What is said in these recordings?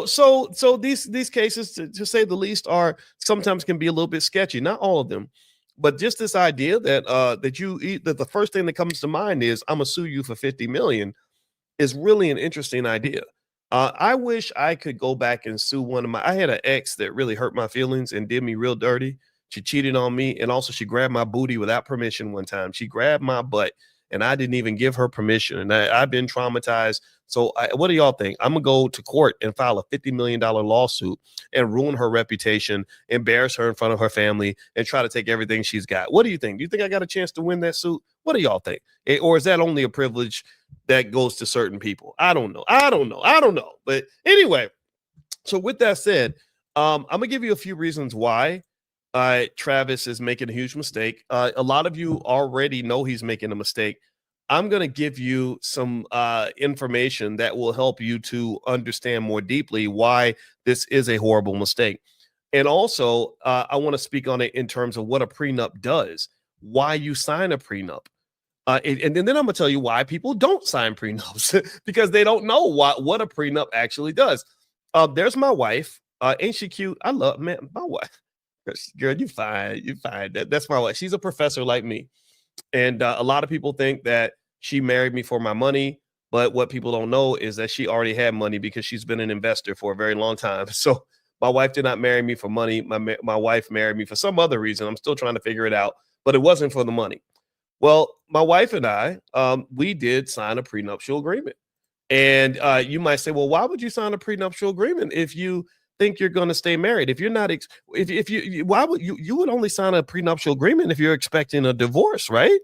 So these cases, to say the least, are sometimes can be a little bit sketchy. Not all of them, but just this idea that that the first thing that comes to mind is I'm gonna sue you for 50 million is really an interesting idea. I wish I could go back and sue one of my. I had an ex that really hurt my feelings and did me real dirty. She cheated on me, and also she grabbed my booty without permission one time. She grabbed my butt, and I didn't even give her permission. And I've been traumatized. So, what do y'all think? I'm gonna go to court and file a $50 million lawsuit and ruin her reputation, embarrass her in front of her family, and try to take everything she's got. What do you think? Do you think I got a chance to win that suit? What do y'all think? Or is that only a privilege that goes to certain people? I don't know. But anyway, so with that said, I'm gonna give you a few reasons why Travis is making a huge mistake. A lot of you already know he's making a mistake. I'm going to give you some information that will help you to understand more deeply why this is a horrible mistake. And also, I want to speak on it in terms of what a prenup does, why you sign a prenup. And then I'm going to tell you why people don't sign prenups because they don't know what a prenup actually does. There's my wife. Ain't she cute? I love, man, my wife. Girl, you fine. You fine. That's my wife. She's a professor like me. And a lot of people think that she married me for my money. But what people don't know is that she already had money because she's been an investor for a very long time. So my wife did not marry me for money. My wife married me for some other reason. I'm still trying to figure it out, but it wasn't for the money. Well, my wife and I, we did sign a prenuptial agreement. And you might say, well, why would you sign a prenuptial agreement if you think you're going to stay married? If you're not, if you, why would you would only sign a prenuptial agreement if you're expecting a divorce, right?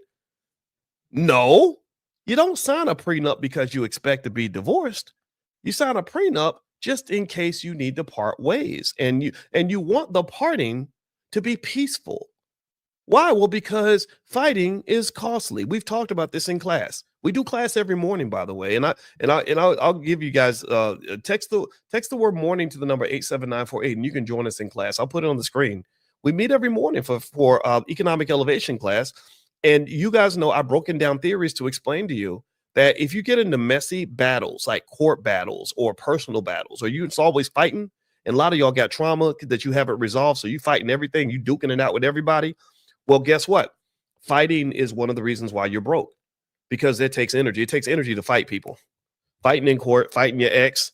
No, you don't sign a prenup because you expect to be divorced. You sign a prenup just in case you need to part ways, and you want the parting to be peaceful. Why? Well, because fighting is costly. We've talked about this in class. We do class every morning, by the way, and I'll give you guys text the word morning to the number 87948, and you can join us in class. I'll put it on the screen. We meet every morning for economic elevation class, and you guys know I've broken down theories to explain to you that if you get into messy battles like court battles or personal battles, or it's always fighting, and a lot of y'all got trauma that you haven't resolved, so you fighting everything, you duking it out with everybody. Well, guess what? Fighting is one of the reasons why you're broke, because it takes energy. It takes energy to fight people. Fighting in court, fighting your ex,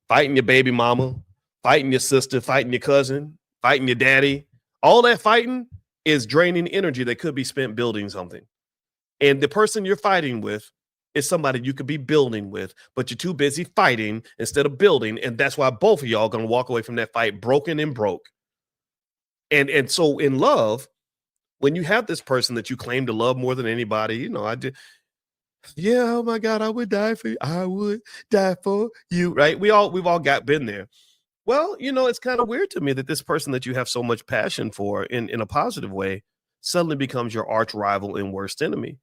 fighting your baby mama, fighting your sister, fighting your cousin, fighting your daddy. All that fighting is draining energy that could be spent building something. And the person you're fighting with is somebody you could be building with, but you're too busy fighting instead of building. And that's why both of y'all are going to walk away from that fight broken and broke. And so in love, when you have this person that you claim to love more than anybody, I did. Yeah, oh my God, I would die for you. I would die for you, right? We've all been there. Well, it's kind of weird to me that this person that you have so much passion for in a positive way suddenly becomes your arch rival and worst enemy.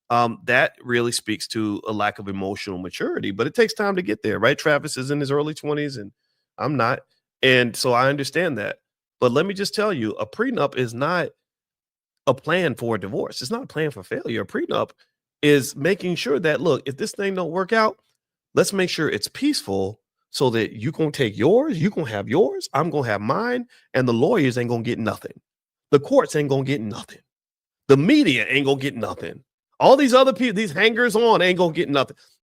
That really speaks to a lack of emotional maturity, but it takes time to get there, right? Travis is in his early 20s and I'm not. And so I understand that. But let me just tell you, a prenup is not a plan for a divorce. It's not a plan for failure. A prenup is making sure that, look, if this thing don't work out, let's make sure it's peaceful so that you gonna take yours, you gonna have yours, I'm gonna have mine, and the lawyers ain't gonna get nothing. The courts ain't gonna get nothing. The media ain't gonna get nothing. All these other people, these hangers on ain't gonna get nothing.